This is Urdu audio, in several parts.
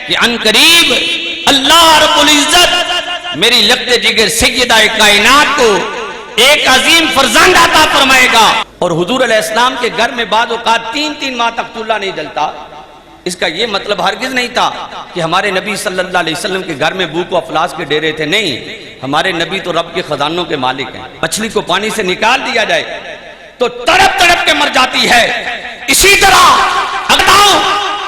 کہ ان قریب اللہ رب العزت میری لقت جگر سیدہ کائنات کو ایک عظیم فرزند عطا فرمائے گا. اور حضور علیہ السلام کے گھر میں بعض اوقات 3 ماہ تک چولہا نہیں جلتا. اس کا یہ مطلب ہرگز نہیں تھا کہ ہمارے نبی صلی اللہ علیہ وسلم کے گھر میں بھوک و افلاس کے ڈیرے تھے. نہیں، ہمارے نبی تو رب کے خزانوں کے مالک ہیں. مچھلی کو پانی سے نکال دیا جائے تو تڑپ تڑپ کے مر جاتی ہے. اسی طرح اگداؤں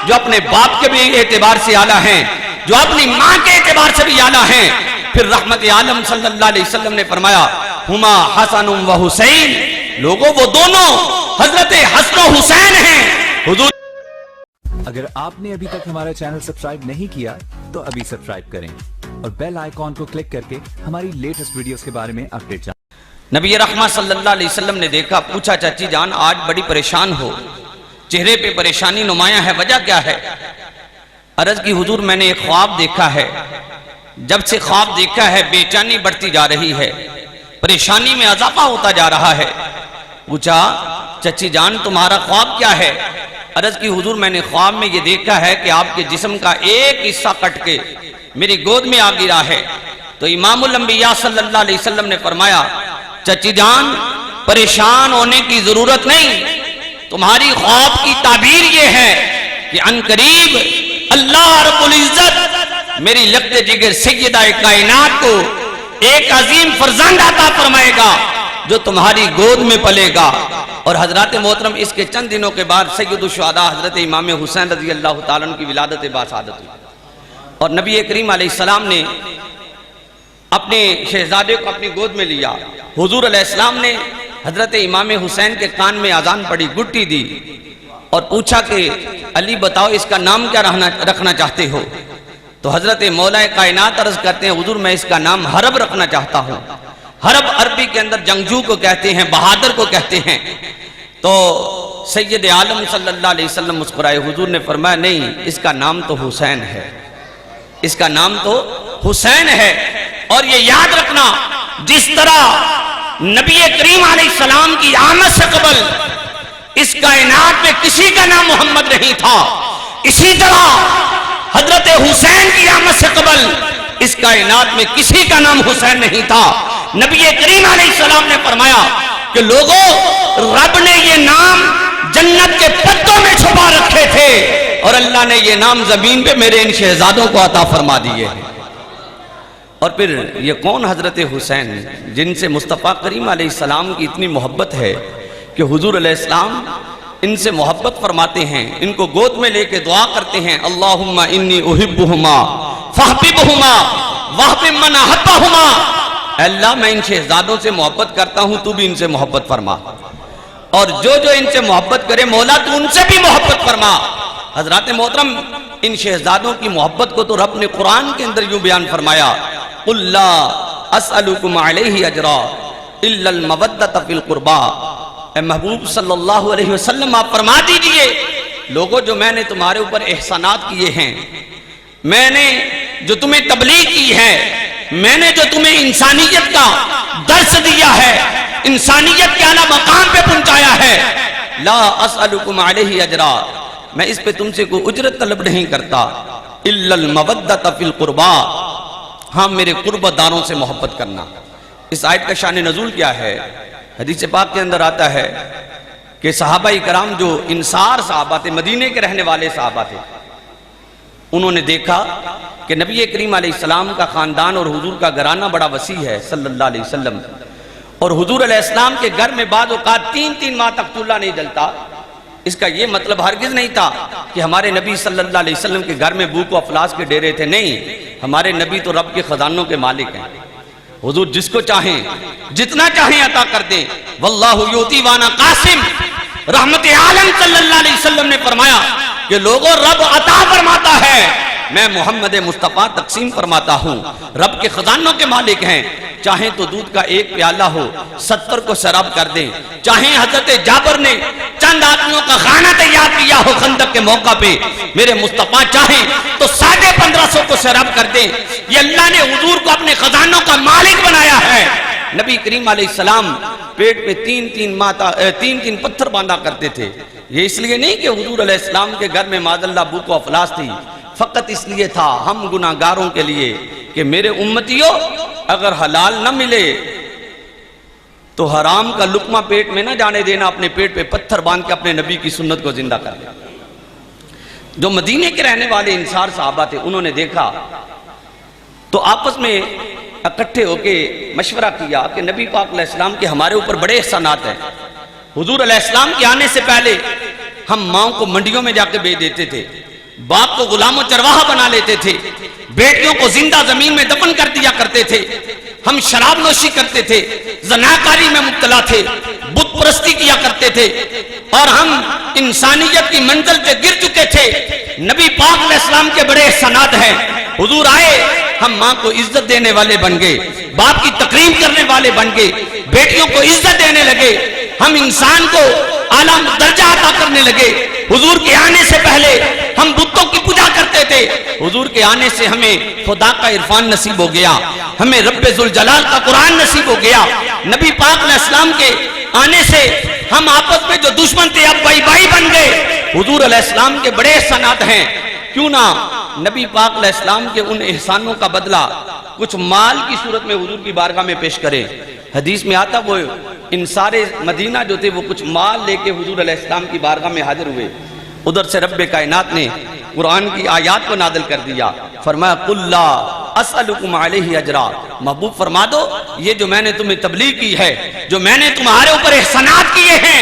جو اپنے باپ کے بھی اعتبار سے اعلیٰ ہیں، جو اپنی ماں کے اعتبار سے بھی اعلیٰ ہیں، پھر رحمت عالم صلی اللہ علیہ وسلم نے فرمایا ہما حسن و حسین، لوگوں وہ دونوں حضرت حسن و حسین ہیں. حضور اگر آپ نے ابھی تک ہمارا چینل سبسکرائب نہیں کیا تو ابھی سبسکرائب کریں اور بیل آئیکن کو کلک کر کے ہماری لیٹسٹ ویڈیوز کے بارے میں اپڈیٹ جانیں. نبی رحمت صلی اللہ علیہ وسلم نے دیکھا، پوچھا چاچی جان آج بڑی پریشان ہو، چہرے پہ پریشانی نمایاں ہے، وجہ کیا ہے؟ عرض کی حضور میں نے ایک خواب دیکھا ہے، جب سے خواب دیکھا ہے بے چینی بڑھتی جا رہی ہے، پریشانی میں اضافہ ہوتا جا رہا ہے. پوچھا چچی جان تمہارا خواب کیا ہے؟ عرض کی حضور میں نے خواب میں یہ دیکھا ہے کہ آپ کے جسم کا ایک حصہ کٹ کے میری گود میں آ گرا ہے. تو امام الانبیاء صلی اللہ علیہ وسلم نے فرمایا چچی جان پریشان ہونے کی ضرورت نہیں، تمہاری خواب کی تعبیر یہ ہے کہ ان قریب اللہ رب العزت میری لقت جگر سیدہ کائنات کو ایک عظیم فرزند عطا فرمائے گا جو تمہاری گود میں پلے گا. اور حضرات محترم اس کے چند دنوں کے بعد سید الشہداء حضرت امام حسین رضی اللہ تعالیٰ عنہ کی ولادت باسعادت ہوئی. اور نبی کریم علیہ السلام نے اپنے شہزادے کو اپنی گود میں لیا. حضور علیہ السلام نے حضرت امام حسین کے کان میں اذان پڑی، گٹی دی اور پوچھا کہ علی بتاؤ اس کا نام کیا رکھنا چاہتے ہو؟ تو حضرت مولا کائنات عرض کرتے ہیں حضور میں اس کا نام حرب رکھنا چاہتا ہوں. حرب عربی کے اندر جنگجو کو کہتے ہیں، بہادر کو کہتے ہیں. تو سید عالم صلی اللہ علیہ وسلم مسکرائے. حضور نے فرمایا نہیں، اس کا نام تو حسین ہے، اس کا نام تو حسین ہے. اور یہ یاد رکھنا جس طرح نبی کریم علیہ السلام کی آمد سے قبل اس کائنات میں کسی کا نام محمد نہیں تھا، اسی طرح حضرت حسین کی آمد سے قبل اس کائنات میں کسی کا نام حسین نہیں تھا. نبی کریم علیہ السلام نے فرمایا کہ لوگوں رب نے یہ نام جنت کے پتوں میں چھپا رکھے تھے اور اللہ نے یہ نام زمین پہ میرے ان شہزادوں کو عطا فرما دیے ہیں. اور پھر یہ کون حضرت حسین جن سے مصطفیٰ کریم علیہ السلام کی اتنی محبت ہے کہ حضور علیہ السلام ان سے محبت فرماتے ہیں، ان کو گود میں لے کے دعا کرتے ہیں اللہم انی احبہما فاحببہما واحبب من احبہما. اے اللہ میں ان شہزادوں سے محبت کرتا ہوں، تو بھی ان سے محبت فرما، اور جو ان سے محبت کرے مولا تو ان سے بھی محبت فرما. حضرات محترم ان شہزادوں کی محبت کو تو رب نے قرآن کے اندر یوں بیان فرمایا قُلْ لَا أَسْأَلُكُمْ عَلَيْهِ أَجْرًا إِلَّا الْمَوَدَّةَ فِي الْقُرْبَى. اے محبوب صلی اللہ علیہ وسلم آپ فرما دیجئے لوگوں جو میں نے تمہارے اوپر احسانات کیے ہیں، میں نے جو تمہیں تبلیغ کی ہے، میں نے جو تمہیں انسانیت کا درس دیا ہے، انسانیت کے اعلیٰ مقام پہ پہنچایا ہے، لا اسألکم علیہ اجرا، میں اس پہ تم سے کوئی اجرت طلب نہیں کرتا، الا المودۃ فی القربى، ہاں میرے قربت داروں سے محبت کرنا. اس آیت کا شان نزول کیا ہے؟ حدیث پاک کے اندر آتا ہے کہ صحابہ کرام جو انصار صحابہ تھے، مدینے کے رہنے والے صحابہ تھے، انہوں نے دیکھا کہ نبی کریم علیہ السلام کا خاندان اور حضور کا گھرانہ بڑا وسیع ہے صلی اللہ علیہ وسلم، اور حضور علیہ السلام کے گھر میں بعض اوقات 3 ماہ تک چولہا نہیں جلتا. اس کا یہ مطلب ہرگز نہیں تھا کہ ہمارے نبی صلی اللہ علیہ وسلم کے گھر میں بھوک و افلاس کے ڈیرے تھے. نہیں، ہمارے نبی تو رب کے خزانوں کے مالک ہیں. حضور جس کو چاہیں جتنا چاہیں عطا کر دیں. واللہ یؤتی وانا قاسم، رحمت عالم صلی اللہ علیہ وسلم نے فرمایا کہ لوگوں رب عطا فرماتا ہے، میں محمد مصطفیٰ تقسیم فرماتا ہوں. رب کے خزانوں کے مالک ہیں. چاہیں تو دودھ کا ایک پیالہ ہو 70 کو سیراب کر دیں، چاہیں حضرت جابر نے چند آدمیوں کا خانہ تیار کیا ہو خندق کے موقع پہ، میرے مصطفیٰ چاہیں تو 1550 کو سیراب کر دیں. یہ اللہ نے حضور کو اپنے خزانوں کا مالک بنایا ہے. نبی کریم علیہ السلام پیٹ پہ 3 پتھر باندھا کرتے تھے. یہ اس لیے نہیں کہ حضور علیہ السلام کے گھر میں معاذ اللہ بھوک و افلاس تھی، فقط اس لیے تھا ہم گناہگاروں کے لیے کہ میرے امتیوں اگر حلال نہ ملے تو حرام کا لقمہ پیٹ میں نہ جانے دینا، اپنے پیٹ پہ پتھر باندھ کے اپنے نبی کی سنت کو زندہ کر لیا۔ جو مدینے کے رہنے والے انصار صحابہ تھے انہوں نے دیکھا تو آپس میں اکٹھے ہو کے مشورہ کیا کہ نبی پاک علیہ السلام کے ہمارے اوپر بڑے احسانات ہیں۔ حضور علیہ السلام کے آنے سے پہلے ہم ماؤں کو منڈیوں میں جا کے بیچ دیتے تھے، باپ کو غلام و چرواہا بنا لیتے تھے، بیٹیوں کو زندہ زمین میں دفن کر دیا کرتے تھے، ہم شراب نوشی کرتے تھے، زناکاری میں مبتلا تھے، بت پرستی کیا کرتے تھے، اور ہم انسانیت کی منزل پہ گر چکے تھے۔ نبی پاک علیہ السلام کے بڑے احسانات ہیں، حضور آئے ہم ماں کو عزت دینے والے بن گئے، باپ کی تکریم کرنے والے بن گئے، بیٹیوں کو عزت دینے لگے، ہم انسان کو اعلیٰ درجہ عطا کرنے لگے۔ حضور کے آنے سے پہلے ہم بتوں کی پوجا کرتے تھے، حضور کے آنے سے ہمیں خدا کا عرفان نصیب ہو گیا، ہمیں رب ذوالجلال کا قرآن نصیب ہو گیا۔ نبی پاک علیہ السلام کے آنے سے ہم آپس میں جو دشمن تھے اب بھائی بھائی بن گئے۔ حضور علیہ السلام کے بڑے احسانات ہیں، کیوں نہ نبی پاک علیہ السلام کے ان احسانوں کا بدلہ کچھ مال کی صورت میں حضور کی بارگاہ میں پیش کریں۔ حدیث میں آتا وہ انصار مدینہ جو تھے وہ کچھ مال لے کے حضور علیہ السلام کی بارگاہ میں حاضر ہوئے، ادھر سے رب کائنات نے قرآن کی آیات کو نازل کر دیا، فرمایا قُلْ لَا أَسْأَلُكُمْ عَلَيْهِ أَجْرًا، محبوب فرما دو یہ جو میں نے تمہیں تبلیغ کی ہے، جو میں نے تمہارے اوپر احسانات کیے ہیں،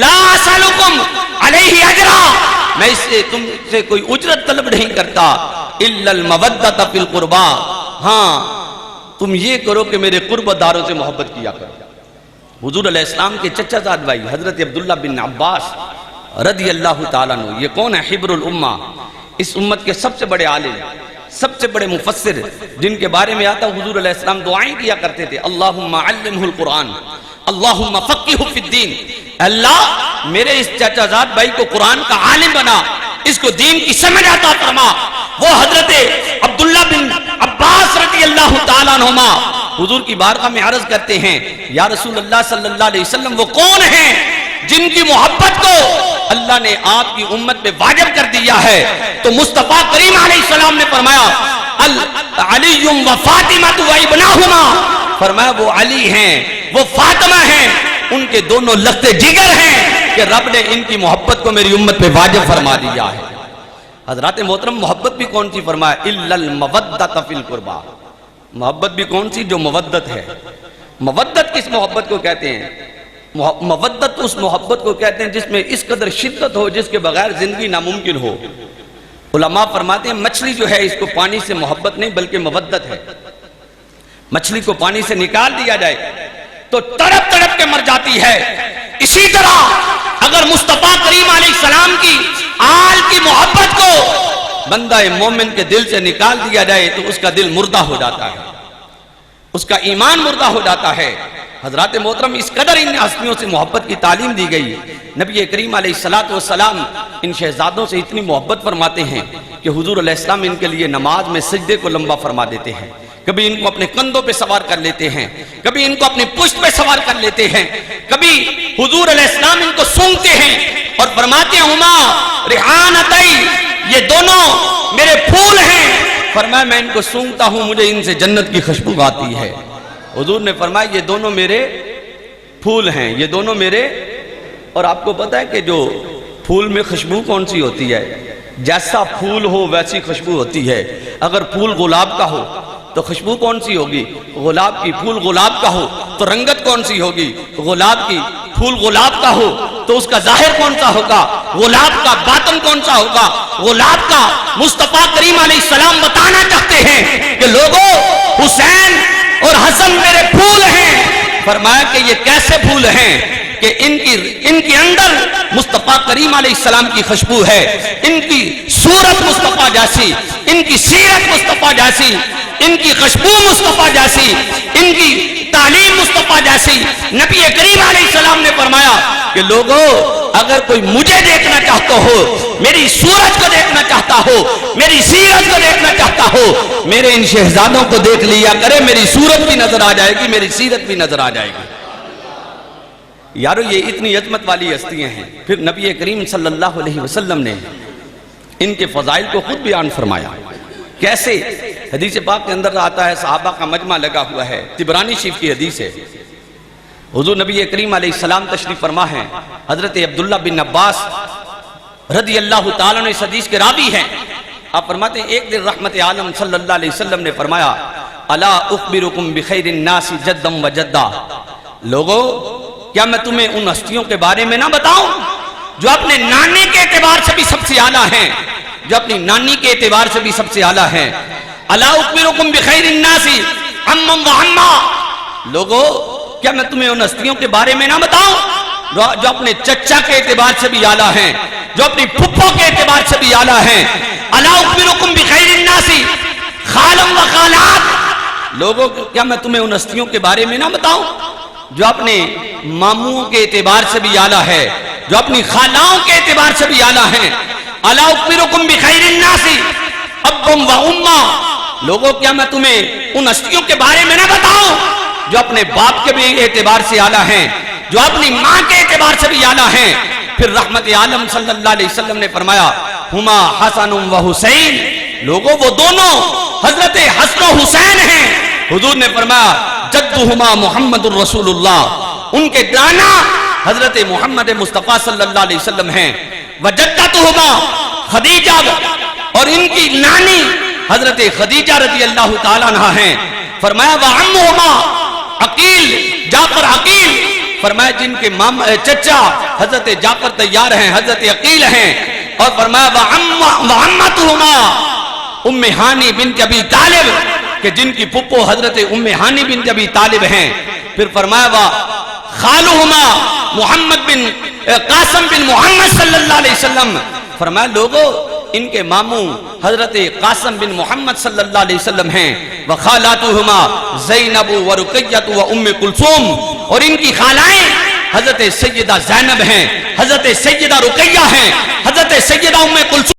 لا أَسْأَلُكُمْ عَلَيْهِ أَجْرًا، میں اس سے تم سے کوئی اجرت طلب نہیں کرتا، إِلَّا الْمَوَدَّةَ فِي الْقُرْبَى، ہاں تم یہ کرو کہ میرے قربت داروں سے محبت کیا کرو۔ حضور علیہ السلام کے چچا زاد بھائی حضرت عبداللہ بن عباس رضی اللہ تعالیٰ عنہ، یہ کون ہے؟ حبر الامہ، اس امت کے سب سے بڑے عالم، سب سے بڑے مفسر، جن کے بارے میں آتا حضور علیہ السلام دعائیں کیا کرتے تھے، اللہم علمہ القرآن، اللہم فقہہ فی الدین، اللہ میرے اس چچا زاد بھائی کو قرآن کا عالم بنا، اس کو دین کی سمجھ عطا فرما۔ وہ حضرت عبداللہ بن عباس رضی اللہ تعالیٰ عنہما حضور کی بارگاہ میں عرض کرتے ہیں، یا رسول اللہ صلی اللہ علیہ وسلم وہ کون ہیں جن کی محبت کو اللہ نے آپ کی امت پہ واجب کر دیا ہے؟ تو مصطفیٰ کریم علیہ السلام نے فرمایا علی و فاطمہ و ابناہما، فرمایا وہ علی ہیں، وہ فاطمہ ہیں، ان کے دونوں لخت جگر ہیں کہ رب نے ان کی محبت کو میری امت پہ واجب فرما دیا ہے۔ حضرات محترم محبت بھی کون سی فرمایا؟ الا المودۃ فی القربى، محبت بھی کون سی؟ جو مودت ہے۔ مودت کس محبت کو کہتے ہیں؟ مودت اس محبت کو کہتے ہیں جس میں اس قدر شدت ہو جس کے بغیر زندگی ناممکن ہو۔ علماء فرماتے ہیں مچھلی جو ہے اس کو پانی سے محبت نہیں بلکہ مودت ہے۔ مچھلی کو پانی سے نکال دیا جائے تو تڑپ تڑپ کے مر جاتی ہے، اسی طرح اگر مصطفیٰ کریم علیہ السلام کی آل کی محبت کو بندہ مومن کے دل سے نکال دیا جائے تو اس کا دل مردہ ہو جاتا ہے، اس کا ایمان مردہ ہو جاتا ہے۔ حضرات محترم اس قدر ان ہستیوں سے محبت کی تعلیم دی گئی، نبی کریم علیہ السلام ان شہزادوں سے اتنی محبت فرماتے ہیں کہ حضور علیہ السلام ان کے لیے نماز میں سجدے کو لمبا فرما دیتے ہیں، کبھی ان کو اپنے کندھوں پہ سوار کر لیتے ہیں، کبھی ان کو اپنے پشت پہ سوار کر لیتے ہیں، کبھی حضور علیہ السلام ان کو سونگتے ہیں اور فرماتے ہیں ہما ریحانتئی، یہ دونوں میرے پھول ہیں، فرمایا میں ان کو سونگتا ہوں مجھے ان سے جنت کی خوشبو آتی ہے۔ حضور نے فرمایا یہ دونوں میرے پھول ہیں، یہ دونوں میرے، اور آپ کو پتہ ہے کہ جو پھول میں خوشبو کون سی ہوتی ہے؟ جیسا پھول ہو ویسی خوشبو ہوتی ہے۔ اگر پھول گلاب کا ہو تو خوشبو کون سی ہوگی؟ گلاب کی۔ پھول گلاب کا ہو تو رنگت کون سی ہوگی؟ گلاب کی۔ پھول گلاب کا ہو تو اس کا ظاہر کون سا ہوگا؟ گلاب کا۔ باطن کون سا ہوگا؟ گلاب کا۔ مصطفیٰ کریم علیہ السلام بتانا چاہتے ہیں کہ لوگوں حسین اور حسن میرے پھول ہیں۔ فرمایا کہ یہ کیسے پھول ہیں کہ ان کے اندر مصطفیٰ کریم علیہ السلام کی خوشبو ہے، ان کی صورت مصطفیٰ جیسی، ان کی سیرت مصطفیٰ جیسی، ان کی خوشبو مصطفیٰ جیسی، ان کی تعلیم مصطفیٰ جیسی۔ نبی کریم علیہ السلام نے فرمایا کہ لوگوں اگر کوئی مجھے دیکھنا چاہتا ہو، میری صورت کو دیکھنا چاہتا ہو، میری سیرت کو دیکھنا چاہتا ہو، میرے ان شہزادوں کو دیکھ لیا کرے، میری صورت بھی نظر آ جائے گی، میری سیرت بھی نظر آ جائے گی۔ یارو یہ اتنی عظمت والی ہستیاں ہیں، پھر نبی کریم صلی اللہ علیہ وسلم نے ان کے فضائل کو خود بیان فرمایا. کیسے؟ حدیث پاک کے اندر آتا ہے صحابہ کا مجمع لگا ہوا ہے، طبرانی شریف کی حدیث ہے. حضور نبی کریم علیہ السلام تشریف فرما ہیں، حضرت عبداللہ بن عباس رضی اللہ تعالیٰ نے اس حدیث کے راوی ہیں. آپ فرماتے ہیں ایک دن رحمت عالم صلی اللہ علیہ وسلم نے فرمایا الا اخبرکم بخیر الناس جدا و جدا، لوگو کیا میں تمہیں ان ہستیوں کے بارے میں نہ بتاؤں جو اپنے نانے کے اعتبار سے بھی سب سے اعلیٰ ہیں، جو اپنی نانی کے اعتبار سے بھی سب سے اعلیٰ ہیں. الا اخبرکم بخیر الناس عما و عما، لوگو کیا میں تمہیں ان ہستیوں کے بارے میں نہ بتاؤں جو اپنے چچا کے اعتبار سے بھی اعلیٰ ہیں، جو اپنی پھپھو کے اعتبار سے بھی اعلیٰ ہیں. الا اخبرکم بخیر الناس خالا و خالات، لوگوں کیا میں تمہیں ان ہستیوں کے بارے میں نہ بتاؤں جو اپنے ماموں کے اعتبار سے بھی اعلیٰ ہے، جو اپنی خالاؤں کے اعتبار سے بھی اعلیٰ ہیں. الا اخبرکم بخیر الناس ابا و اما، لوگوں کیا میں تمہیں ان ہستیوں کے بارے میں نہ بتاؤں جو اپنے باپ کے بھی اعتبار سے اعلیٰ ہیں، جو اپنی ماں کے اعتبار سے بھی اعلیٰ ہیں. پھر رحمت عالم صلی اللہ علیہ وسلم نے فرمایا ہما حسن و حسین، لوگوں وہ دونوں حضرت حسن و حسین ہیں. حضور نے فرمایا جدہما محمد الرسول اللہ، ان کے دانا حضرت محمد مصطفیٰ صلی اللہ علیہ وسلم ہیں. وجدتہما خدیجہ، اور ان کی نانی حضرت خدیجہ رضی اللہ تعالیٰ عنہ ہیں. فرمایا وعمہما عقیل، جعفر عقیل، فرمایا جن کے چچا حضرت جعفر طیار ہیں، حضرت عقیل ہیں. اور فرمایا وعمتہما ام ہانی بنت ابی طالب، کہ جن کی پھپھو حضرت ام ہانی بنت ابی طالب ہیں. پھر فرمایا خالہما محمد بن قاسم بن محمد صلی اللہ علیہ وسلم، فرمایا لوگو ان کے ماموں حضرت قاسم بن محمد صلی اللہ علیہ وسلم ہیں. وخالاتہما زینب و رقیہ و ام کلثوم، اور ان کی خالائیں حضرت سیدہ زینب ہیں، حضرت سیدہ رقیہ ہیں، حضرت سیدہ ام کلثوم